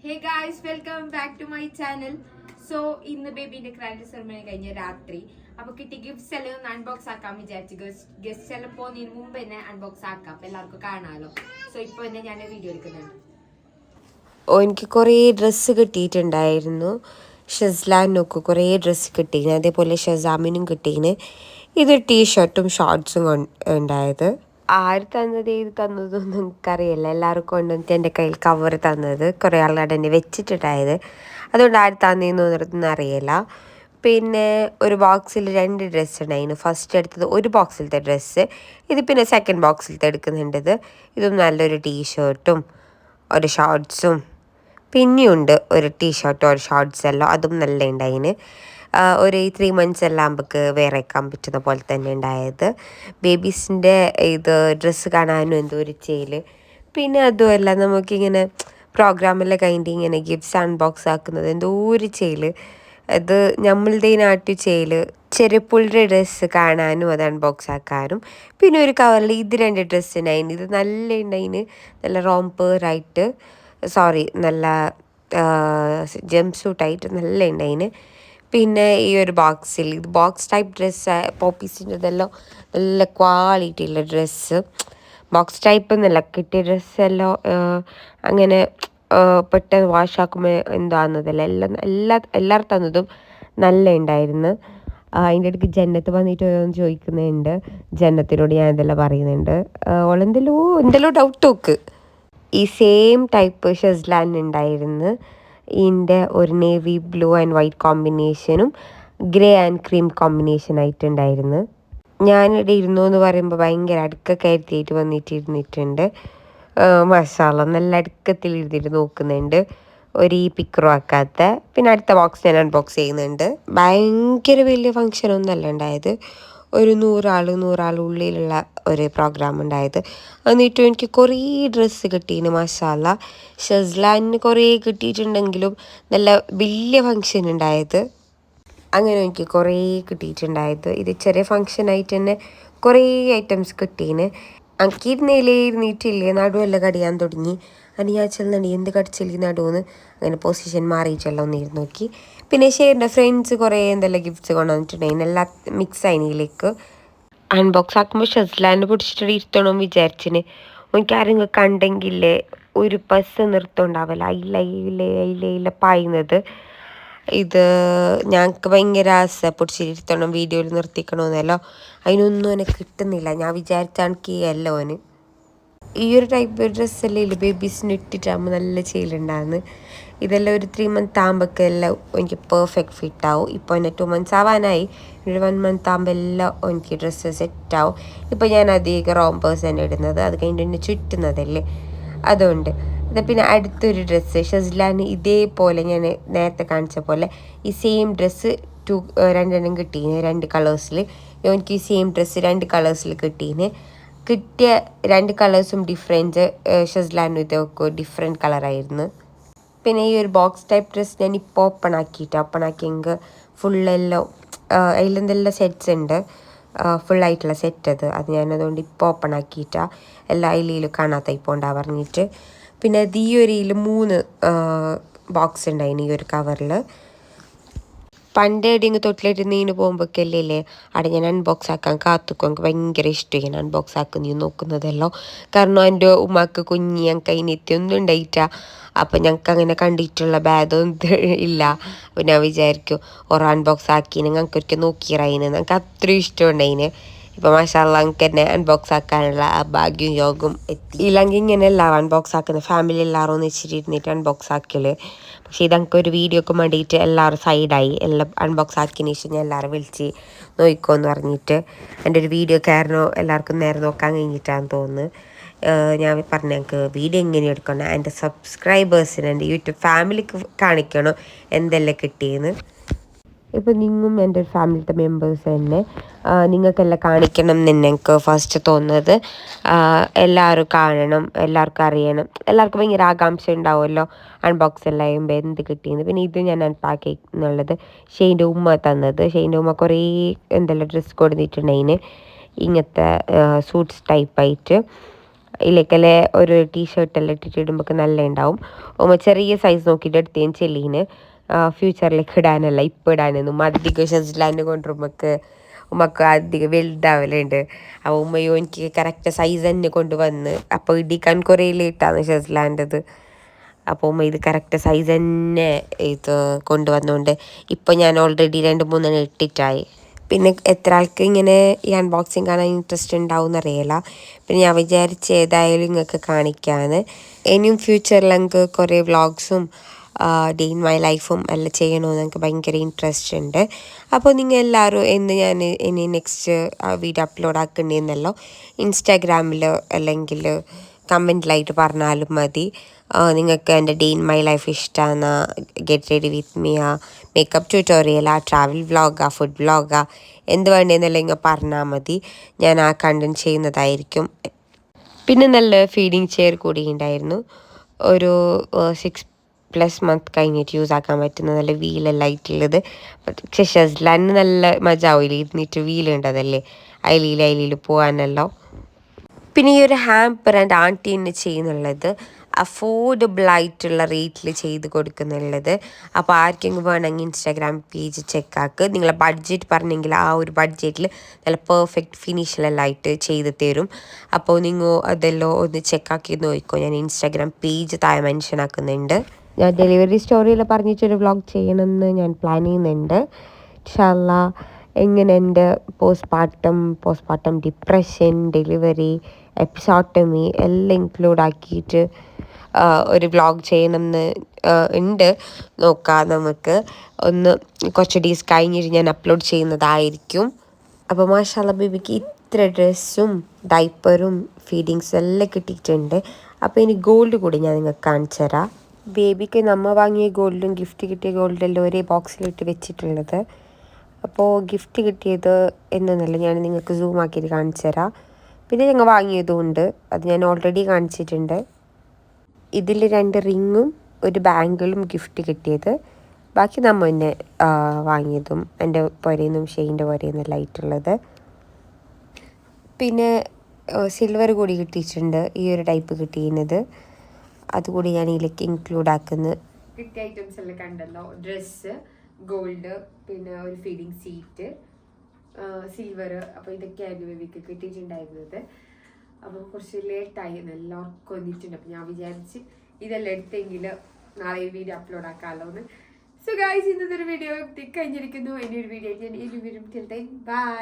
Hey guys, welcome back to my channel. So ഇന്ന് ബേബിന്റെ grand ceremony കഴിഞ്ഞ രാത്രി അപ്പൊ കിട്ടിയ ഗിഫ്റ്റ്സ് എല്ലാം ഒന്ന് അൺബോക്സ് ആക്കാൻ വിചാരിച്ചു. ഗസ്റ്റ് എല്ലാം പോകുന്നതിന് മുമ്പ് തന്നെ അൺബോക്സ് ആക്കാം, അപ്പൊ എല്ലാവർക്കും കാണാമല്ലോ. സോ ഇപ്പൊ തന്നെ ഞാൻ വീഡിയോ എടുക്കുന്നുണ്ട്. എനിക്ക് കുറേ ഡ്രസ്സ് കിട്ടിയിട്ടുണ്ടായിരുന്നു. ഷെസ്ലാനൊക്കെ കുറേ ഡ്രസ്സ് കിട്ടീന്, അതേപോലെ ഷെസാമിനും കിട്ടീന്. ഇത് ടീഷർട്ടും ഷോർട്ട്സും ഉണ്ടായത്. ആര് തന്നത് ഏത് തന്നതൊന്നും എനിക്കറിയില്ല. എല്ലാവരും കൊണ്ടുവന്നിട്ട് എൻ്റെ കയ്യിൽ കവർ തന്നത് കുറേ ആളുടെ തന്നെ വെച്ചിട്ടുണ്ടായത്. അതുകൊണ്ട് ആര് തന്നേന്നൊന്നും അറിയില്ല. പിന്നെ ഒരു ബോക്സിൽ 2 ഡ്രസ്സ് ഉണ്ടായിരുന്നു. ഫസ്റ്റ് എടുത്തത് ഒരു ബോക്സിലത്തെ ഡ്രസ്സ്, ഇത് പിന്നെ സെക്കൻഡ് ബോക്സിലത്തെ എടുക്കുന്നുണ്ടത്. ഇതും നല്ലൊരു ടീഷർട്ടും ഒരു ഷോർട്ട്സും പിന്നെയുണ്ട് ഒരു ടീഷർട്ടും ഒരു ഷോർട്ട്സ് എല്ലാം, അതും നല്ല ഉണ്ടായിന്. ഒരു 3 months എല്ലാം നമുക്ക് വേറെ വെക്കാൻ പറ്റുന്ന പോലെ തന്നെ ഉണ്ടായത്. ബേബീസിൻ്റെ ഇത് ഡ്രസ്സ് കാണാനും എന്തോ ഒരു ചെയ്യല്. പിന്നെ അതുമല്ല നമുക്കിങ്ങനെ പ്രോഗ്രാമെല്ലാം കഴിഞ്ഞിട്ട് ഇങ്ങനെ ഗിഫ്റ്റ്സ് അൺബോക്സ് ആക്കുന്നത് എന്തോ ഒരു ചെയ്യല്. അത് നമ്മളുടെ നാട്ടു ചെയ്യല്. ചെറുപ്പുള്ളിയുടെ ഡ്രസ്സ് കാണാനും അത് അൺബോക്സ് ആക്കാനും. പിന്നെ ഒരു കവറിൽ ഇത് 2 ഡ്രസ്സ് ഉണ്ടായിന്. ഇത് നല്ല ഉണ്ടായിന്, നല്ല റോംപേറായിട്ട്, നല്ല ജംപ് സൂട്ടായിട്ട് നല്ല ഉണ്ടായിന്. പിന്നെ ഈ ഒരു ബോക്സിൽ ഇത് ബോക്സ് ടൈപ്പ് ഡ്രസ്സ്, പോപ്പീസിൻ്റെതെല്ലാം നല്ല ക്വാളിറ്റി ഉള്ള ഡ്രസ്സ്. ബോക്സ് ടൈപ്പ് എന്നല്ല, കിട്ടിയ ഡ്രസ്സെല്ലാം അങ്ങനെ പെട്ടെന്ന് വാഷാക്കുമ്പോൾ എന്താകുന്നതല്ല. എല്ലാവരും തന്നതും നല്ല ഉണ്ടായിരുന്നു. അതിൻ്റെ ഇടയ്ക്ക് ജന്നത്ത് വന്നിട്ട് ഓരോന്ന് ചോദിക്കുന്നുണ്ട്. ജന്നത്തിനോട് ഞാൻ ഇതെല്ലാം പറയുന്നുണ്ട്. എന്തെല്ലോ ഡൗട്ട് നോക്ക്. ഈ സെയിം ടൈപ്പ് ഷെസ്ലാൻ ഉണ്ടായിരുന്നു. ഇതിൻ്റെ ഒരു നേവി ബ്ലൂ ആൻഡ് വൈറ്റ് കോമ്പിനേഷനും ഗ്രേ ആൻഡ് ക്രീം കോമ്പിനേഷൻ ആയിട്ടുണ്ടായിരുന്നു. ഞാനിവിടെ ഇരുന്നു എന്ന് പറയുമ്പോൾ ഭയങ്കര അടുക്കൊക്കെ ആയിട്ട് വന്നിട്ടിരുന്നിട്ടുണ്ട്. മസാല നല്ല അടുക്കത്തിൽ ഇരുന്നിട്ട് നോക്കുന്നുണ്ട്, ഒരു പിക്കറും ആക്കാത്ത. പിന്നെ അടുത്ത ബോക്സ് ഞാൻ അൺബോക്സ് ചെയ്യുന്നുണ്ട്. ഭയങ്കര വലിയ ഫങ്ഷനൊന്നുമല്ല ഉണ്ടായത്, ഒരു 100 ഉള്ളിലുള്ള ഒരു പ്രോഗ്രാം ഉണ്ടായത്. എന്നിട്ടും എനിക്ക് കുറേ ഡ്രസ്സ് കിട്ടീന്. മസാല ഷെസ്ലാനിന് കുറേ കിട്ടിയിട്ടുണ്ടെങ്കിലും നല്ല വലിയ ഫങ്ഷൻ ഉണ്ടായത്. അങ്ങനെ എനിക്ക് കുറേ കിട്ടിയിട്ടുണ്ടായത്. ഇത് ചെറിയ ഫങ്ഷനായിട്ട് തന്നെ കുറേ ഐറ്റംസ് കിട്ടീന്. എനിക്ക് ഇരുന്നിട്ടില്ലേ നടുവെല്ലാം കടിയാൻ തുടങ്ങി. അത് ഞാൻ ചെല്ലുന്നുണ്ട് എന്ത് കടിച്ചില്ല നടുവെന്ന്. അങ്ങനെ പൊസിഷൻ മാറിയിട്ടെല്ലാം ഒന്ന് ഇരുന്ന് നോക്കി. പിന്നെ ഷെയറിൻ്റെ ഫ്രണ്ട്സ് കുറേ എന്തെല്ലാം ഗിഫ്റ്റ്സ് കൊണ്ടുവന്നിട്ടുണ്ടായിരുന്നു. എല്ലാം മിക്സ് ആയിനിലേക്ക്. അൺബോക്സ് ആക്കുമ്പോൾ ഷെസ്ലാൻഡ് പിടിച്ചിട്ട് ഇരുത്തണം വിചാരിച്ചിന്. എനിക്ക് ആരെങ്കിലും കണ്ടെങ്കിലേ ഒരു ബസ് നിർത്തുണ്ടാവില്ല, അയില പായുന്നത്. ഇത് ഞങ്ങൾക്ക് ഭയങ്കര ആസ പിടിച്ചിരുത്തണം, വീഡിയോയിൽ നിർത്തിക്കണമെന്നല്ലോ. അതിനൊന്നും എന്നെ കിട്ടുന്നില്ല. ഞാൻ വിചാരിച്ചാണെങ്കിൽ അല്ല ഓന് ഈ ഒരു ടൈപ്പ് ഡ്രസ്സല്ലേ ഇല്ല ബേബീസിന് ഇട്ടിട്ടാകുമ്പോൾ നല്ല ചെയ്യലുണ്ടാകുന്നു. ഇതെല്ലാം ഒരു 3 month ആകുമ്പോഴൊക്കെ എല്ലാം എനിക്ക് പെർഫെക്റ്റ് ഫിറ്റാവും. ഇപ്പോൾ എന്നെ 2 months ആവാനായി. ഒരു 1 month ആകുമ്പോൾ എല്ലാം എനിക്ക് ഡ്രസ്സ് സെറ്റാവും. ഇപ്പോൾ ഞാൻ അധികം റോംപേഴ്സ് തന്നെ ഇടുന്നത്, അത് കഴിഞ്ഞിട്ട് എന്നെ ചുറ്റുന്നതല്ലേ, അതുകൊണ്ട്. അത് പിന്നെ അടുത്തൊരു ഡ്രസ്സ് ഷെസ്ലാൻ ഇതേപോലെ ഞാൻ നേരത്തെ കാണിച്ച പോലെ ഈ സെയിം ഡ്രസ്സ് 2 കിട്ടീന് 2 കളേഴ്സിൽ. എനിക്ക് ഈ സെയിം ഡ്രസ്സ് 2 കളേഴ്സിൽ കിട്ടിയ 2 കളേഴ്സും ഡിഫറൻറ്റ്. ഷെസ്ലാനും ഇതൊക്കെ ഡിഫറെൻറ്റ് കളറായിരുന്നു. പിന്നെ ഈ ഒരു ബോക്സ് ടൈപ്പ് ഡ്രസ്സ് ഞാൻ ഇപ്പോൾ ഓപ്പൺ ആക്കിയെങ്കിൽ ഫുള്ളെല്ലാം അതിലെന്തെല്ലാം സെറ്റ്സ് ഉണ്ട്, ഫുള്ളായിട്ടുള്ള സെറ്റ് അത് ഞാനതുകൊണ്ട് ഇപ്പോൾ ഓപ്പൺ ആക്കിയിട്ടാണ്. എല്ലാ അതിലും കാണാത്ത ഇപ്പോൾ ഉണ്ടാവാൻ പറഞ്ഞിട്ട്. പിന്നെ അത് ഈ ഒരു 3 ബോക്സ് ഉണ്ടായിന് ഈ ഒരു കവറിൽ. പണ്ട് എവിടെയെങ്കിലും തൊട്ടിലിട്ട് നീന് പോകുമ്പോഴൊക്കെ അല്ലേ അവിടെ ഞാൻ അൺബോക്സ് ആക്കാൻ കാത്തുക്കും. എനിക്ക് ഭയങ്കര ഇഷ്ടം ഇങ്ങനെ അൺബോക്സ് ആക്കുന്ന നോക്കുന്നതെല്ലാം. കാരണം എൻ്റെ ഉമ്മാക്ക് കുഞ്ഞി ഞങ്ങൾക്ക് അതിനെത്തിയൊന്നും ഉണ്ടായിട്ടാ. അപ്പം ഞങ്ങൾക്ക് അങ്ങനെ കണ്ടിട്ടുള്ള ഭേദമൊന്നും ഇല്ല. അപ്പം ഞാൻ വിചാരിക്കും ഓരോ അൺബോക്സ് ആക്കിന് ഞങ്ങൾക്ക് ഒരിക്കൽ നോക്കിയറായിന്. ഞങ്ങൾക്ക് അത്രയും ഇഷ്ടമുണ്ടായിന്. ഇപ്പം മാഷാഅല്ലാഹ് ഞങ്ങൾക്ക് തന്നെ അൺബോക്സ് ആക്കാനുള്ള ആ ഭാഗ്യവും യോഗം എത്തി. ഇല്ലെങ്കിൽ ഇങ്ങനെയല്ല അൺബോക്സ് ആക്കുന്നത്, ഫാമിലി എല്ലാവരും ഒന്നിച്ചിരുന്നിട്ട് അൺബോക്സ് ആക്കൽ. പക്ഷേ ഇതൊക്കെ ഒരു വീഡിയോക്ക് വേണ്ടിയിട്ട് എല്ലാവരും സൈഡായി. എല്ലാം അൺബോക്സ് ആക്കിയതിന് ശേഷം ഞാൻ എല്ലാവരും വിളിച്ച് നോക്കിക്കോന്ന് പറഞ്ഞിട്ട്. എൻ്റെ ഒരു വീഡിയോ കാരണം എല്ലാവർക്കും നേരെ നോക്കാൻ കഴിഞ്ഞിട്ടാണെന്ന് തോന്നുന്നു. ഞാൻ പറഞ്ഞു ഞങ്ങൾക്ക് വീഡിയോ എങ്ങനെ എടുക്കണം, എൻ്റെ സബ്സ്ക്രൈബേഴ്സിന് എൻ്റെ യൂട്യൂബ് ഫാമിലിക്ക് കാണിക്കണം എന്തെല്ലാം കിട്ടിയെന്ന്. ഇപ്പോൾ നിങ്ങളും എൻ്റെ ഒരു ഫാമിലിത്തെ മെമ്പേഴ്സ് തന്നെ, നിങ്ങൾക്കെല്ലാം കാണിക്കണം എന്ന് തന്നെ എനിക്ക് ഫസ്റ്റ് തോന്നുന്നത്. എല്ലാവരും കാണണം, എല്ലാവർക്കും അറിയണം, എല്ലാവർക്കും ഭയങ്കര ആകാംക്ഷ ഉണ്ടാവുമല്ലോ അൺബോക്സ് എല്ലാം ചെയ്യുമ്പോൾ എന്ത് കിട്ടിയെന്ന്. പിന്നെ ഇത് ഞാൻ അൺപാക്ക് എന്നുള്ളത് ഷെയ്ൻ്റെ ഉമ്മ തന്നത്. ഷെയ്ൻ്റെ ഉമ്മ കുറേ എന്തെല്ലാം ഡ്രസ്സ് കൊടുത്തിട്ടുണ്ടതിന്, ഇങ്ങനത്തെ സൂട്ട്സ് ടൈപ്പായിട്ട്. ഇതിലേക്കല്ലേ ഒരു ടീഷർട്ടെല്ലാം ഇട്ടിട്ട് ഇടുമ്പോൾ നല്ല ഉണ്ടാവും. ചെറിയ സൈസ് നോക്കിയിട്ട് എടുത്തേം ചെല്ലീന് ഫ്യൂച്ചറിലേക്ക് ഇടാനല്ല ഇപ്പം ഇടാനൊന്നും അധികം ഷെസ്ലാൻഡ് കൊണ്ടുവരുമ്പോൾ ഉമ്മക്ക് അധികം വലുതാവലുണ്ട്. അപ്പോൾ ഉമ്മയോ എനിക്ക് കറക്റ്റ് സൈസ് തന്നെ കൊണ്ടുവന്ന് അപ്പോൾ ഇടിക്കാൻ കുറേ ലേറ്റാണ് ഷെസ്ലാൻ്റെത്. അപ്പോൾ ഉമ്മ ഇത് കറക്റ്റ് സൈസ് തന്നെ ഇത് കൊണ്ടുവന്നുകൊണ്ട് ഇപ്പോൾ ഞാൻ ഓൾറെഡി 2-3 ഇട്ടിട്ടായി. പിന്നെ എത്ര ആൾക്ക് ഇങ്ങനെ ഈ അൺബോക്സിങ് കാണാൻ ഇൻട്രസ്റ്റ് ഉണ്ടാവും എന്നറിയില്ല. പിന്നെ ഞാൻ വിചാരിച്ച് ഏതായാലും നിങ്ങൾക്ക് കാണിക്കാമെന്ന്. ഇനിയും ഫ്യൂച്ചറിൽ എനിക്ക് കുറേ വ്ളോഗ്സും ഡേ ഇൻ മൈ ലൈഫും എല്ലാം ചെയ്യണമെന്ന് എനിക്ക് ഭയങ്കര ഇൻട്രസ്റ്റ് ഉണ്ട്. അപ്പോൾ നിങ്ങൾ എല്ലാവരും ഞാൻ ഇനി നെക്സ്റ്റ് വീഡിയോ അപ്ലോഡ് ആക്കേണ്ടതെന്നല്ലോ ഇൻസ്റ്റാഗ്രാമിൽ അല്ലെങ്കിൽ കമൻറ്റിലായിട്ട് പറഞ്ഞാലും മതി. നിങ്ങൾക്ക് എൻ്റെ ഡേ ഇൻ മൈ ലൈഫ് ഇഷ്ടമാണ്, get ready with me, makeup tutorial, travel വ്ളോഗാ, ഫുഡ് വ്ളോഗാ, എന്ത് വേണ്ടതെന്നെല്ലാം ഇങ്ങനെ പറഞ്ഞാൽ മതി. ഞാൻ ആ കണ്ടന്റ് ചെയ്യുന്നതായിരിക്കും. പിന്നെ നല്ല ഫീഡിങ് ചെയർ കൂടി ഉണ്ടായിരുന്നു. ഒരു 6+ മന്ത് കഴിഞ്ഞിട്ട് യൂസ് ആക്കാൻ പറ്റുന്ന നല്ല വീലെല്ലാം ആയിട്ടുള്ളത്. പക്ഷെ ഷെസ്ലാന് നല്ല മജ ആവില്ല ഇരുന്നിട്ട് വീലുണ്ടതല്ലേ അതിൽ പോകാനല്ലോ. പിന്നെ ഈ ഒരു ഹാമ്പർ എൻ്റെ ആൻറ്റി തന്നെ ചെയ്യുന്നുള്ളത് അഫോർഡബിൾ ആയിട്ടുള്ള റേറ്റിൽ ചെയ്ത് കൊടുക്കുന്നുള്ളത്. അപ്പോൾ ആർക്കെങ്കിലും വേണമെങ്കിൽ ഇൻസ്റ്റാഗ്രാം പേജ് ചെക്കാക്ക്. നിങ്ങളെ ബഡ്ജറ്റ് പറഞ്ഞെങ്കിൽ ആ ഒരു ബഡ്ജറ്റിൽ നല്ല പെർഫെക്റ്റ് ഫിനിഷിലെല്ലാം ആയിട്ട് ചെയ്ത് തരും. അപ്പോൾ നിങ്ങൾ അതെല്ലാം ഒന്ന് ചെക്കാക്കി നോക്കിക്കോ. ഞാൻ ഇൻസ്റ്റാഗ്രാം പേജ് താഴെ മെൻഷൻ ആക്കുന്നുണ്ട്. ഞാൻ ഡെലിവറി സ്റ്റോറിയിൽ പറഞ്ഞിട്ടൊരു വ്ളോഗ് ചെയ്യണമെന്ന് ഞാൻ പ്ലാൻ ചെയ്യുന്നുണ്ട്. ഇൻഷാ അല്ലാ. എങ്ങനെ എൻ്റെ പോസ്റ്റ്പാർട്ടം ഡിപ്രഷൻ, ഡെലിവറി, എപ്പിസോട്ടമി എല്ലാം ഇൻക്ലൂഡ് ആക്കിയിട്ട് ഒരു വ്ളോഗ് ചെയ്യണമെന്ന് ഉണ്ട്. നോക്കാം നമുക്ക്. ഒന്ന് കുറച്ച് ഡേയ്സ് കഴിഞ്ഞിട്ട് ഞാൻ അപ്ലോഡ് ചെയ്യുന്നതായിരിക്കും. അപ്പോൾ മാഷാ അല്ലാ ബേബിക്ക് ഇത്ര ഡ്രസ്സും ഡൈപ്പറും ഫീഡിങ്സും എല്ലാം കിട്ടിയിട്ടുണ്ട്. അപ്പോൾ ഇനി ഗോൾഡ് കൂടി ഞാൻ നിങ്ങൾക്ക് കാണിച്ചു തരാം. ബേബിക്ക് നമ്മൾ വാങ്ങിയ ഗോൾഡും ഗിഫ്റ്റ് കിട്ടിയ ഗോൾഡെല്ലാം ഒരേ ബോക്സിലിട്ട് വെച്ചിട്ടുള്ളത്. അപ്പോൾ ഗിഫ്റ്റ് കിട്ടിയത് എന്നല്ല ഞാൻ നിങ്ങൾക്ക് സൂം ആക്കിയിട്ട് കാണിച്ചു തരാം. പിന്നെ ഞങ്ങൾ വാങ്ങിയതുമുണ്ട്, അത് ഞാൻ ഓൾറെഡി കാണിച്ചിട്ടുണ്ട്. ഇതിൽ 2 റിങ്ങും ഒരു ബാങ്കിളും ഗിഫ്റ്റ് കിട്ടിയത്. ബാക്കി നമ്മൾ തന്നെ വാങ്ങിയതും എൻ്റെ പുരയിന്നും ഷെയിൻ്റെ പുരയിന്നെല്ലാം ആയിട്ടുള്ളത്. പിന്നെ സിൽവർ കൂടി കിട്ടിയിട്ടുണ്ട്, ഈ ഒരു ടൈപ്പ് കിട്ടിയിരുന്നത്. അതുകൂടി ഞാൻ ഇതിലേക്ക് ഇൻക്ലൂഡ് ആക്കുന്നു. കിട്ടിയ ഐറ്റംസ് എല്ലാം കണ്ടല്ലോ. ഡ്രസ്സ്, ഗോൾഡ്, പിന്നെ ഒരു ഫീഡിങ് സീറ്റ്, സിൽവർ. അപ്പോൾ ഇതൊക്കെയായിരുന്നു ബേബിക്ക് കിട്ടിയിട്ടുണ്ടായിരുന്നത്. അപ്പോൾ കുറച്ച് ലേറ്റായി, നല്ല ഉറക്കം വന്നിട്ടുണ്ട്. അപ്പോൾ ഞാൻ വിചാരിച്ച് ഇതെല്ലാം എടുത്തെങ്കിൽ നാളെ ഈ വീഡിയോ അപ്ലോഡ് ആക്കാമല്ലോ എന്ന്. സോ ഗൈസ്, ഇന്നത്തെ ഒരു വീഡിയോ കഴിഞ്ഞിരിക്കുന്നു. ഇനി ഒരു വീഡിയോ ഞാൻ വരും. ബൈ.